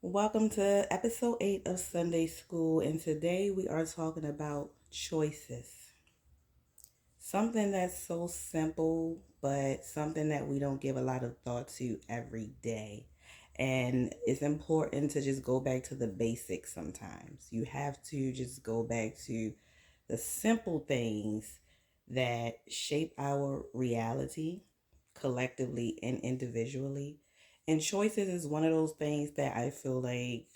Welcome to episode 8 of Sunday School, and today we are talking about choices. Something that's so simple, but something that we don't give a lot of thought to every day. And it's important to just go back to the basics sometimes. You have to just go back to the simple things that shape our reality collectively and individually. And choices is one of those things that I feel like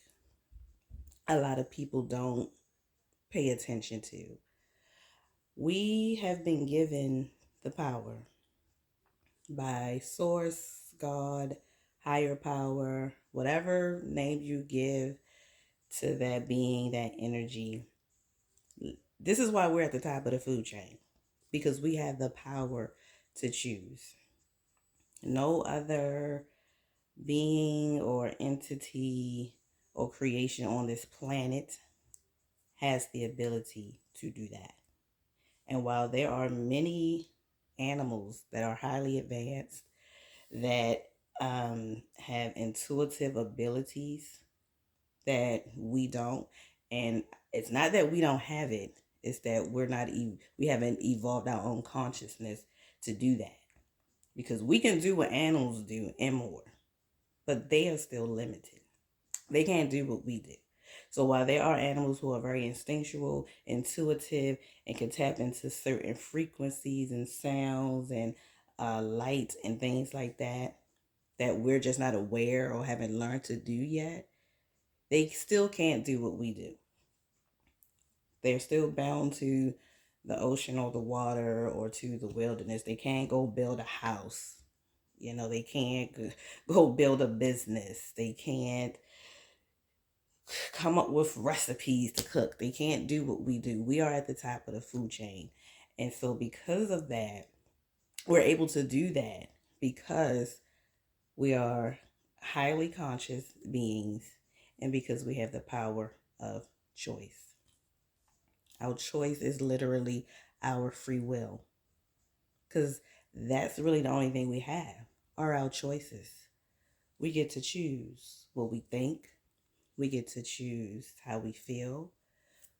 a lot of people don't pay attention to. We have been given the power by source, God, higher power, whatever name you give to that being, that energy. This is why we're at the top of the food chain, because we have the power to choose. No other being or entity or creation on this planet has the ability to do that. And while there are many animals that are highly advanced, that have intuitive abilities that we don't, and it's not that we don't have it, it's that we haven't evolved our own consciousness to do that. Because we can do what animals do and more, but they are still limited. They can't do what we do. So while there are animals who are very instinctual, intuitive, and can tap into certain frequencies and sounds and light and things like that, that we're just not aware or haven't learned to do yet, they still can't do what we do. They're still bound to the ocean or the water or to the wilderness. They can't go build a house. They can't go build a business. They can't come up with recipes to cook. They can't do what we do. We are at the top of the food chain. And so, because of that, we're able to do that because we are highly conscious beings and because we have the power of choice. Our choice is literally our free will, because that's really the only thing we have are our choices. We get to choose what we think, we get to choose how we feel,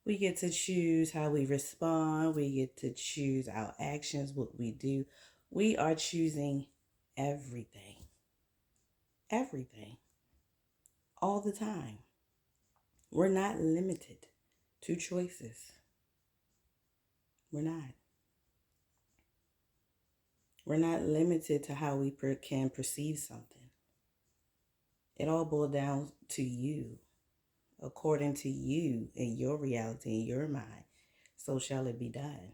we get to choose how we respond. We get to choose our actions, what we do. We are choosing everything, everything, all the time. We're not limited to choices. We're not. We're not limited to how we can perceive something. It all boils down to you, according to you and your reality in your mind. So shall it be done.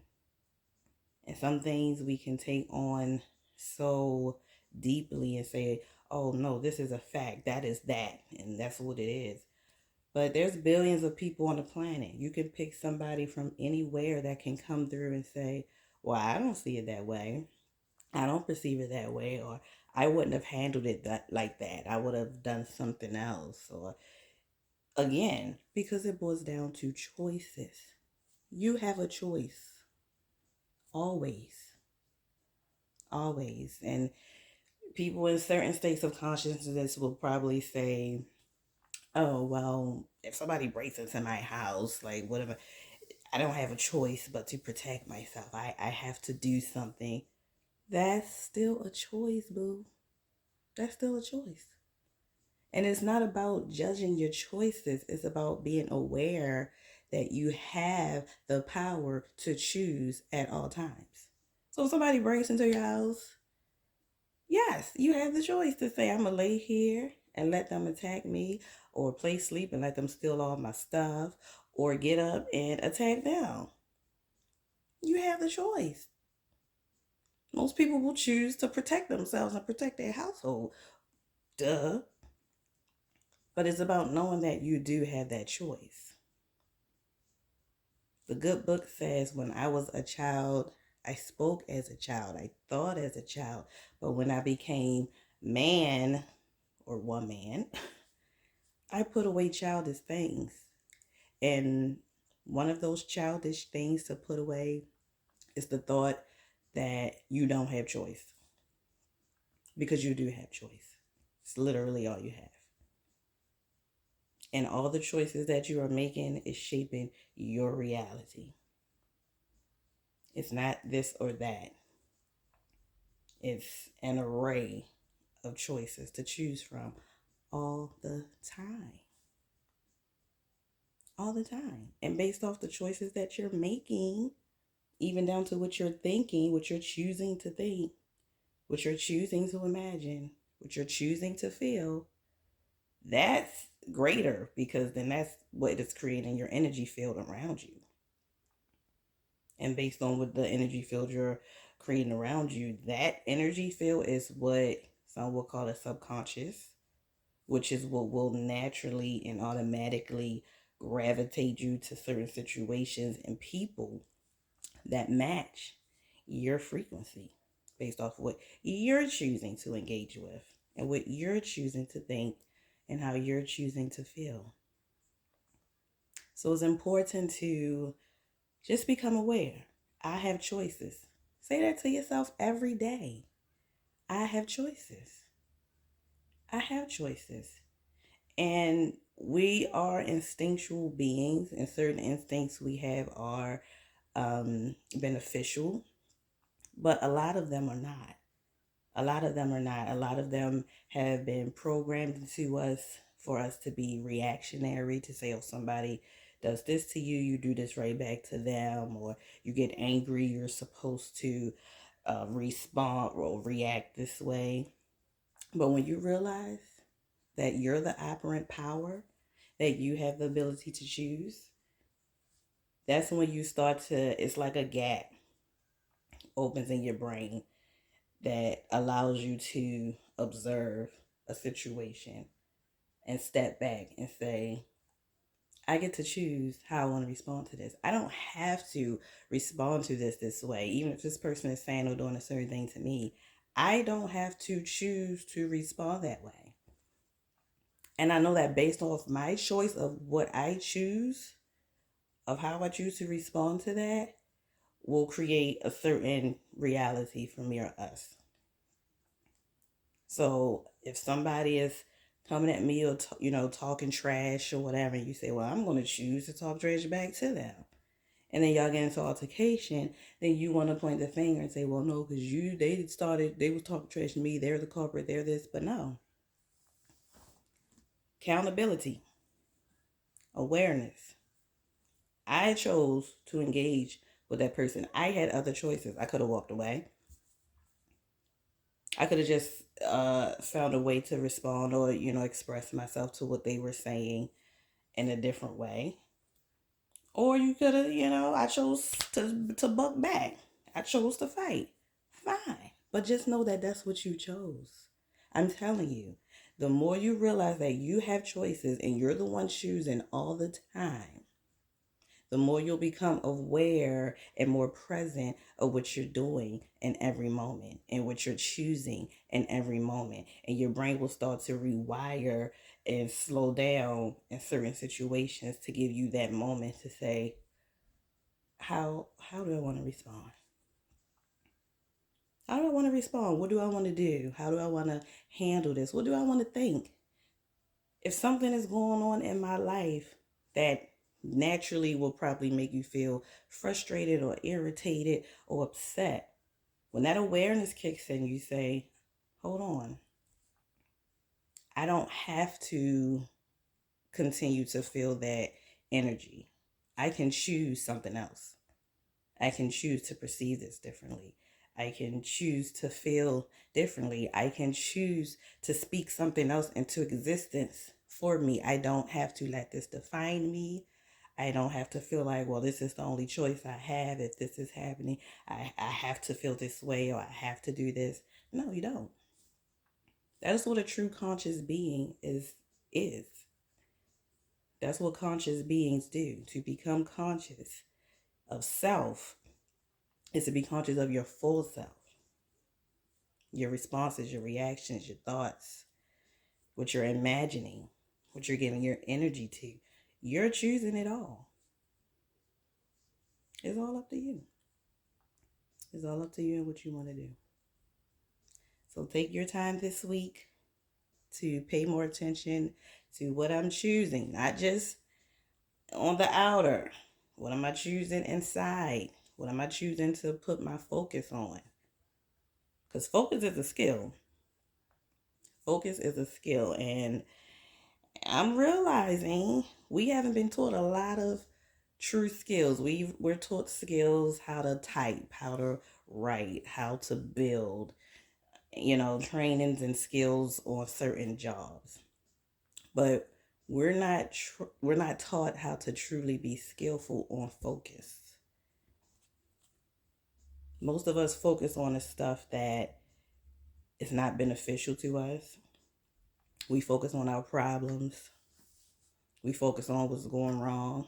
And some things we can take on so deeply and say, oh no, this is a fact. That is that. And that's what it is. But there's billions of people on the planet. You can pick somebody from anywhere that can come through and say, well, I don't see it that way. I don't perceive it that way. Or I wouldn't have handled it like that. I would have done something else. Or again, because it boils down to choices. You have a choice. Always. Always. And people in certain states of consciousness will probably say, oh, well, if somebody breaks into my house, like whatever, I don't have a choice but to protect myself. I have to do something. That's still a choice, boo. That's still a choice. And it's not about judging your choices, it's about being aware that you have the power to choose at all times. So if somebody breaks into your house, yes, you have the choice to say, I'm going to lay here and let them attack me, or play sleep and let them steal all my stuff, or get up and attack them. You have the choice. Most people will choose to protect themselves and protect their household. Duh. But it's about knowing that you do have that choice. The good book says, when I was a child, I spoke as a child, I thought as a child, but when I became man or woman, I put away childish things. And one of those childish things to put away is the thought that you don't have choice. Because you do have choice. It's literally all you have. And all the choices that you are making is shaping your reality. It's not this or that. It's an array of choices to choose from all the time. All the time. And based off the choices that you're making, even down to what you're thinking, what you're choosing to think, what you're choosing to imagine, what you're choosing to feel, that's greater because then that's what is creating your energy field around you. And based on what the energy field you're creating around you, that energy field is what some will call it subconscious, which is what will naturally and automatically gravitate you to certain situations and people that match your frequency based off what you're choosing to engage with and what you're choosing to think and how you're choosing to feel. So it's important to just become aware. I have choices. Say that to yourself every day. I have choices. I have choices. And we are instinctual beings, and certain instincts we have are beneficial, but a lot of them are not. A lot of them are not. A lot of them have been programmed into us for us to be reactionary, to say, oh, somebody does this to you, you do this right back to them, or you get angry, you're supposed to respond or react this way. But when you realize that you're the operant power, that you have the ability to choose, that's when you start to, it's like a gap opens in your brain that allows you to observe a situation and step back and say, I get to choose how I want to respond to this. I don't have to respond to this way. Even if this person is saying or doing a certain thing to me, I don't have to choose to respond that way. And I know that based off my choice of what I choose, of how I choose to respond to that, will create a certain reality for me or us. So if somebody is coming at me or talking trash or whatever, and you say, "Well, I'm going to choose to talk trash back to them," and then y'all get into altercation, then you want to point the finger and say, "Well, no, because they was talking trash to me. They're the culprit. They're this." But no, accountability, awareness. I chose to engage with that person. I had other choices. I could have walked away. I could have just found a way to respond or express myself to what they were saying in a different way. Or you could have, I chose to buck back. I chose to fight. Fine. But just know that that's what you chose. I'm telling you, the more you realize that you have choices and you're the one choosing all the time, the more you'll become aware and more present of what you're doing in every moment and what you're choosing in every moment. And your brain will start to rewire and slow down in certain situations to give you that moment to say, how do I want to respond? How do I want to respond? What do I want to do? How do I want to handle this? What do I want to think? If something is going on in my life that naturally will probably make you feel frustrated or irritated or upset, when that awareness kicks in, you say, hold on. I don't have to continue to feel that energy. I can choose something else. I can choose to perceive this differently. I can choose to feel differently. I can choose to speak something else into existence for me. I don't have to let this define me. I don't have to feel like, well, this is the only choice I have. If this is happening, I have to feel this way or I have to do this. No, you don't. That's what a true conscious being is. That's what conscious beings do. To become conscious of self is to be conscious of your full self, your responses, your reactions, your thoughts, what you're imagining, what you're giving your energy to. You're choosing it all. It's all up to you. It's all up to you and what you want to do. So take your time this week to pay more attention to what I'm choosing, not just on the outer. What am I choosing inside? What am I choosing to put my focus on? Because focus is a skill. Focus is a skill. And I'm realizing we haven't been taught a lot of true skills. We're taught skills, how to type, how to write, how to build, trainings and skills on certain jobs. But we're not taught how to truly be skillful on focus. Most of us focus on the stuff that is not beneficial to us. We focus on our problems. We focus on what's going wrong.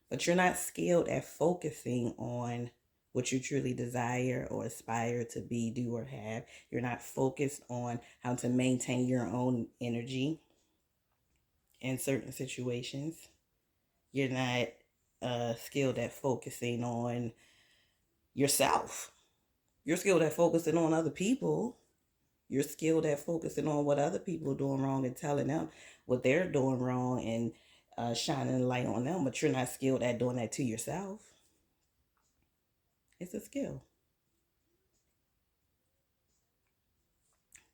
But you're not skilled at focusing on what you truly desire or aspire to be, do, or have. You're not focused on how to maintain your own energy in certain situations. You're not skilled at focusing on yourself. You're skilled at focusing on other people. You're skilled at focusing on what other people are doing wrong and telling them what they're doing wrong and shining a light on them, but you're not skilled at doing that to yourself. It's a skill.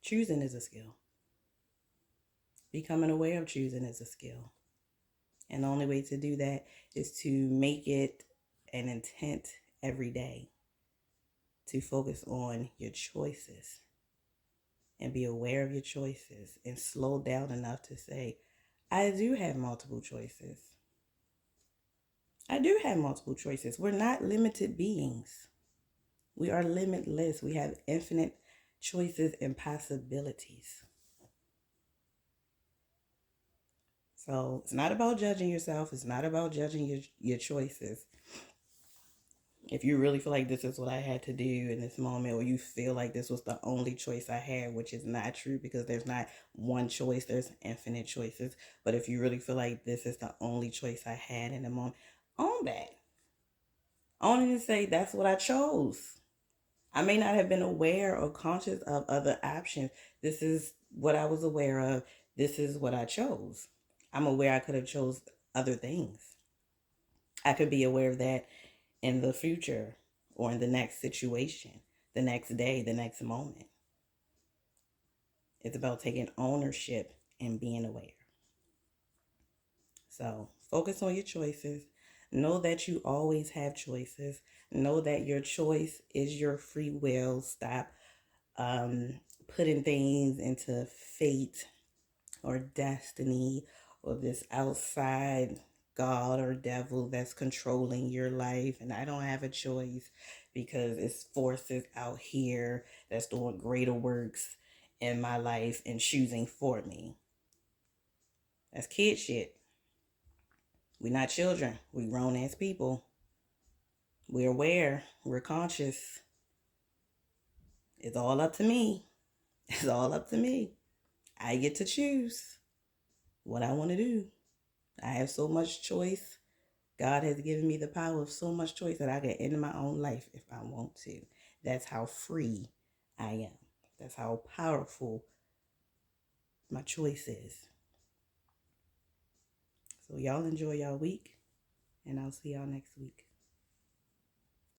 Choosing is a skill. Becoming aware of choosing is a skill. And the only way to do that is to make it an intent every day to focus on your choices and be aware of your choices and slow down enough to say, I do have multiple choices. I do have multiple choices. We're not limited beings. We are limitless. We have infinite choices and possibilities. So it's not about judging yourself. It's not about judging your choices. If you really feel like this is what I had to do in this moment, or you feel like this was the only choice I had, which is not true because there's not one choice, there's infinite choices. But if you really feel like this is the only choice I had in the moment, own that. Own it and say, that's what I chose. I may not have been aware or conscious of other options. This is what I was aware of. This is what I chose. I'm aware I could have chose other things. I could be aware of that in the future or in the next situation, the next day, the next moment. It's about taking ownership and being aware. So focus on your choices. Know that you always have choices. Know that your choice is your free will. Stop putting things into fate or destiny or this outside God or devil that's controlling your life. And I don't have a choice because it's forces out here that's doing greater works in my life and choosing for me. That's kid shit. We're not children. We're grown ass people. We're aware. We're conscious. It's all up to me. It's all up to me. I get to choose what I want to do. I have so much choice. God has given me the power of so much choice that I can end my own life if I want to. That's how free I am. That's how powerful my choice is. So y'all enjoy y'all week, and I'll see y'all next week.